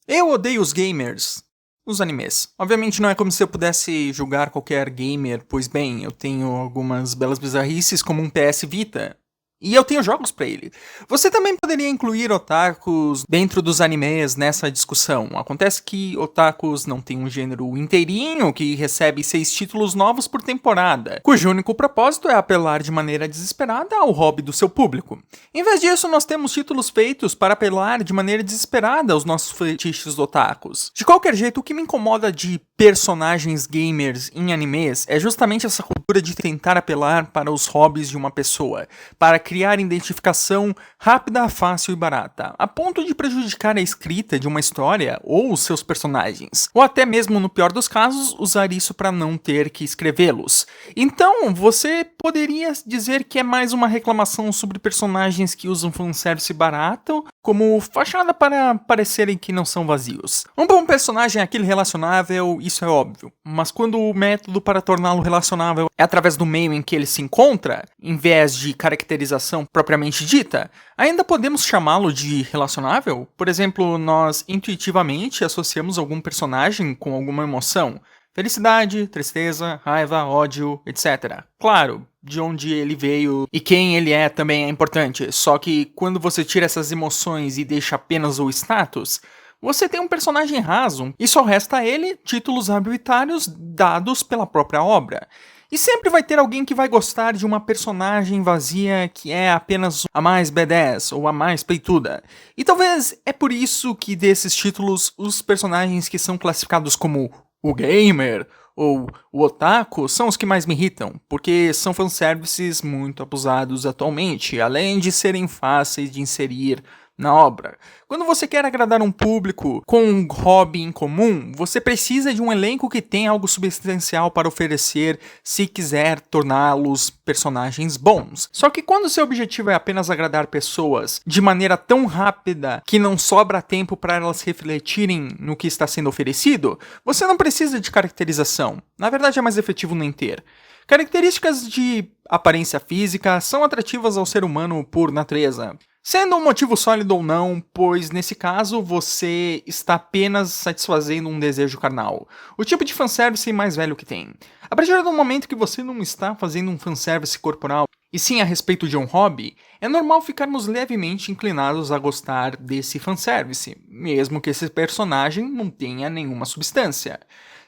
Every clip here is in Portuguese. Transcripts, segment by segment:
Eu odeio os gamers. Os animes. Obviamente não é como se eu pudesse julgar qualquer gamer, pois bem, eu tenho algumas belas bizarrices como um PS Vita. E eu tenho jogos pra ele. Você também poderia incluir otakus dentro dos animes nessa discussão. Acontece que otakus não tem um gênero inteirinho que recebe 6 títulos novos por temporada, cujo único propósito é apelar de maneira desesperada ao hobby do seu público. Em vez disso, nós temos títulos feitos para apelar de maneira desesperada aos nossos fetiches otakus. De qualquer jeito, o que me incomoda de personagens gamers em animes é justamente essa cultura de tentar apelar para os hobbies de uma pessoa, para criar identificação rápida, fácil e barata, a ponto de prejudicar a escrita de uma história ou os seus personagens, ou até mesmo, no pior dos casos, usar isso para não ter que escrevê-los. Então, você poderia dizer que é mais uma reclamação sobre personagens que usam fanservice barato como fachada para parecerem que não são vazios. Um bom personagem é aquele relacionável, isso é óbvio, mas quando o método para torná-lo relacionável é através do meio em que ele se encontra, em vez de caracterização propriamente dita, ainda podemos chamá-lo de relacionável? Por exemplo, nós intuitivamente associamos algum personagem com alguma emoção. Felicidade, tristeza, raiva, ódio, etc. Claro, de onde ele veio e quem ele é também é importante, só que quando você tira essas emoções e deixa apenas o status, você tem um personagem raso e só resta a ele títulos arbitrários dados pela própria obra. E sempre vai ter alguém que vai gostar de uma personagem vazia que é apenas a mais badass ou a mais peituda. E talvez é por isso que desses títulos, os personagens que são classificados como o gamer ou o otaku são os que mais me irritam, porque são fanservices muito abusados atualmente, além de serem fáceis de inserir na obra. Quando você quer agradar um público com um hobby em comum, você precisa de um elenco que tenha algo substancial para oferecer se quiser torná-los personagens bons. Só que quando seu objetivo é apenas agradar pessoas de maneira tão rápida que não sobra tempo para elas refletirem no que está sendo oferecido, você não precisa de caracterização. Na verdade, é mais efetivo nem ter. Características de aparência física são atrativas ao ser humano por natureza. Sendo um motivo sólido ou não, pois nesse caso você está apenas satisfazendo um desejo carnal. O tipo de fanservice mais velho que tem. A partir do momento que você não está fazendo um fanservice corporal, e sim a respeito de um hobby, é normal ficarmos levemente inclinados a gostar desse fanservice, mesmo que esse personagem não tenha nenhuma substância.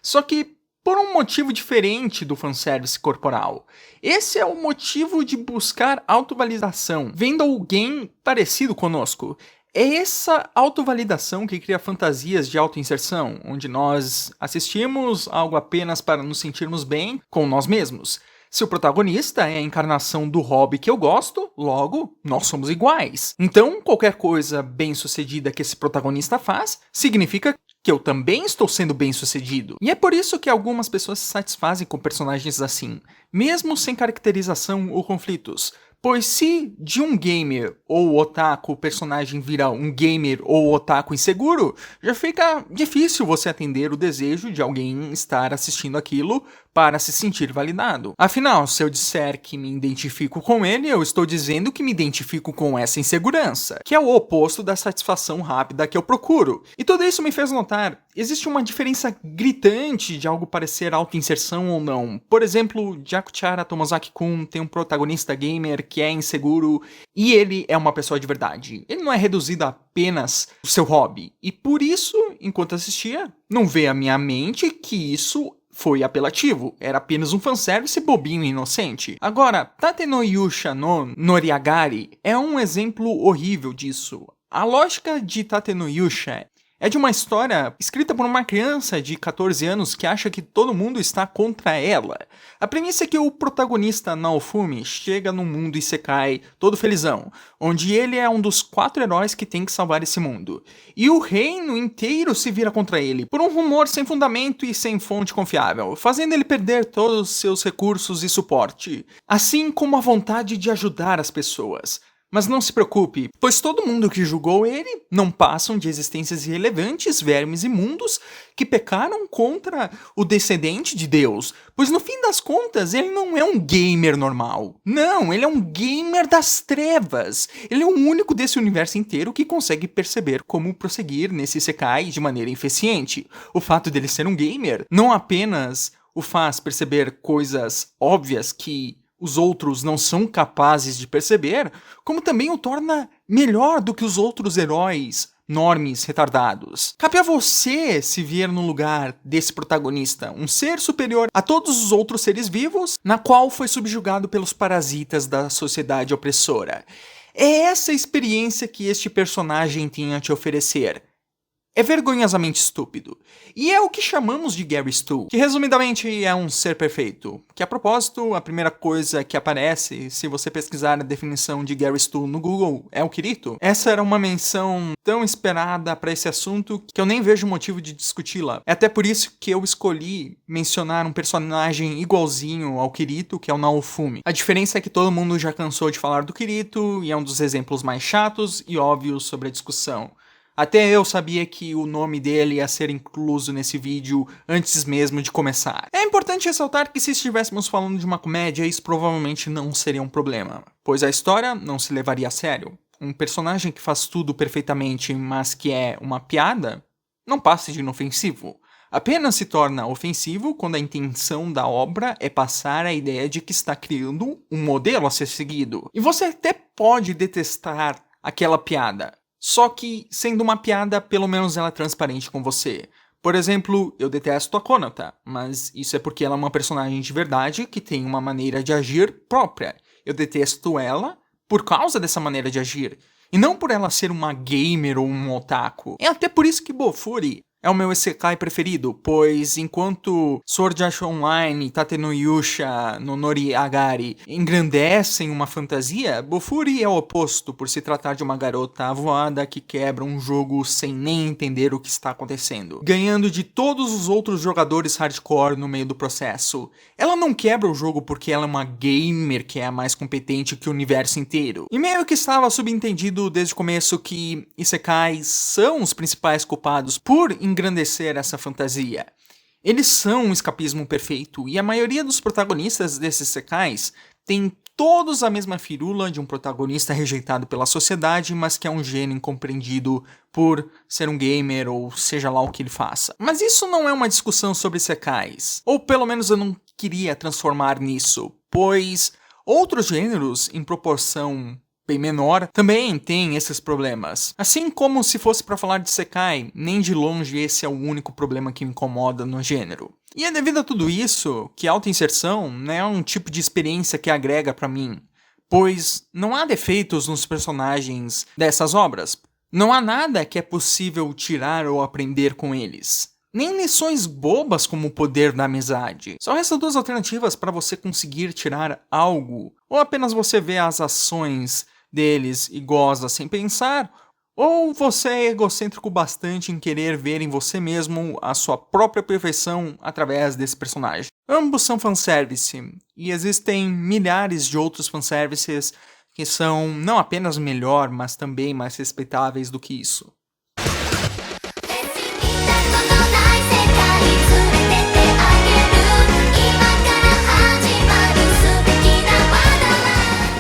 Só que por um motivo diferente do fanservice corporal. Esse é o motivo de buscar autovalidação, vendo alguém parecido conosco. É essa autovalidação que cria fantasias de autoinserção, onde nós assistimos algo apenas para nos sentirmos bem com nós mesmos. Se o protagonista é a encarnação do hobby que eu gosto, logo, nós somos iguais. Então, qualquer coisa bem-sucedida que esse protagonista faz, significa que eu também estou sendo bem-sucedido. E é por isso que algumas pessoas se satisfazem com personagens assim, mesmo sem caracterização ou conflitos. Pois se de um gamer ou otaku o personagem vira um gamer ou otaku inseguro, já fica difícil você atender o desejo de alguém estar assistindo aquilo para se sentir validado. Afinal, se eu disser que me identifico com ele, eu estou dizendo que me identifico com essa insegurança, que é o oposto da satisfação rápida que eu procuro. E tudo isso me fez notar, existe uma diferença gritante de algo parecer auto-inserção ou não. Por exemplo, Jakuchara Tomozaki-kun tem um protagonista gamer que é inseguro e ele é uma pessoa de verdade. Ele não é reduzido a apenas o seu hobby. E por isso, enquanto assistia, não veio à minha mente que isso foi apelativo, era apenas um fanservice bobinho e inocente. Agora, Tate no Yusha no Noriagari é um exemplo horrível disso. A lógica de Tate no Yusha é de uma história escrita por uma criança de 14 anos que acha que todo mundo está contra ela. A premissa é que o protagonista Naofumi chega num mundo isekai todo felizão, onde ele é um dos 4 heróis que tem que salvar esse mundo. E o reino inteiro se vira contra ele, por um rumor sem fundamento e sem fonte confiável, fazendo ele perder todos os seus recursos e suporte, assim como a vontade de ajudar as pessoas. Mas não se preocupe, pois todo mundo que julgou ele não passam de existências irrelevantes, vermes imundos, que pecaram contra o descendente de Deus. Pois no fim das contas, ele não é um gamer normal. Não, ele é um gamer das trevas. Ele é o único desse universo inteiro que consegue perceber como prosseguir nesse Isekai de maneira eficiente. O fato dele ser um gamer não apenas o faz perceber coisas óbvias que os outros não são capazes de perceber, como também o torna melhor do que os outros heróis normes retardados. Cabe a você se ver no lugar desse protagonista, um ser superior a todos os outros seres vivos, na qual foi subjugado pelos parasitas da sociedade opressora. É essa experiência que este personagem tem a te oferecer. É vergonhosamente estúpido. E é o que chamamos de Gary Stu, que resumidamente é um ser perfeito. Que a propósito, a primeira coisa que aparece se você pesquisar a definição de Gary Stu no Google é o Kirito. Essa era uma menção tão esperada para esse assunto que eu nem vejo motivo de discuti-la. É até por isso que eu escolhi mencionar um personagem igualzinho ao Kirito, que é o Naofumi. A diferença é que todo mundo já cansou de falar do Kirito e é um dos exemplos mais chatos e óbvios sobre a discussão. Até eu sabia que o nome dele ia ser incluso nesse vídeo antes mesmo de começar. É importante ressaltar que se estivéssemos falando de uma comédia, isso provavelmente não seria um problema, pois a história não se levaria a sério. Um personagem que faz tudo perfeitamente, mas que é uma piada, não passa de inofensivo. Apenas se torna ofensivo quando a intenção da obra é passar a ideia de que está criando um modelo a ser seguido. E você até pode detestar aquela piada, só que, sendo uma piada, pelo menos ela é transparente com você. Por exemplo, eu detesto a Konata, mas isso é porque ela é uma personagem de verdade que tem uma maneira de agir própria. Eu detesto ela por causa dessa maneira de agir, e não por ela ser uma gamer ou um otaku. É até por isso que Bofuri é o meu isekai preferido, pois enquanto Sword Art Online, Tate no Yusha, no Nori Agari engrandecem uma fantasia, Bofuri é o oposto, por se tratar de uma garota avoada que quebra um jogo sem nem entender o que está acontecendo, ganhando de todos os outros jogadores hardcore no meio do processo. Ela não quebra o jogo porque ela é uma gamer que é a mais competente que o universo inteiro. E meio que estava subentendido desde o começo que isekais são os principais culpados por engrandecer essa fantasia. Eles são um escapismo perfeito, e a maioria dos protagonistas desses isekais tem todos a mesma firula de um protagonista rejeitado pela sociedade, mas que é um gênio incompreendido por ser um gamer ou seja lá o que ele faça. Mas isso não é uma discussão sobre isekais, ou pelo menos eu não queria transformar nisso, pois outros gêneros, em proporção bem menor, também tem esses problemas. Assim como se fosse para falar de isekai, nem de longe esse é o único problema que me incomoda no gênero. E é devido a tudo isso que a autoinserção não é um tipo de experiência que agrega para mim, pois não há defeitos nos personagens dessas obras. Não há nada que é possível tirar ou aprender com eles. Nem lições bobas como o poder da amizade. Só restam duas alternativas para você conseguir tirar algo, ou apenas você vê as ações deles e goza sem pensar, ou você é egocêntrico bastante em querer ver em você mesmo a sua própria perfeição através desse personagem. Ambos são fanservice, e existem milhares de outros fanservices que são não apenas melhor, mas também mais respeitáveis do que isso.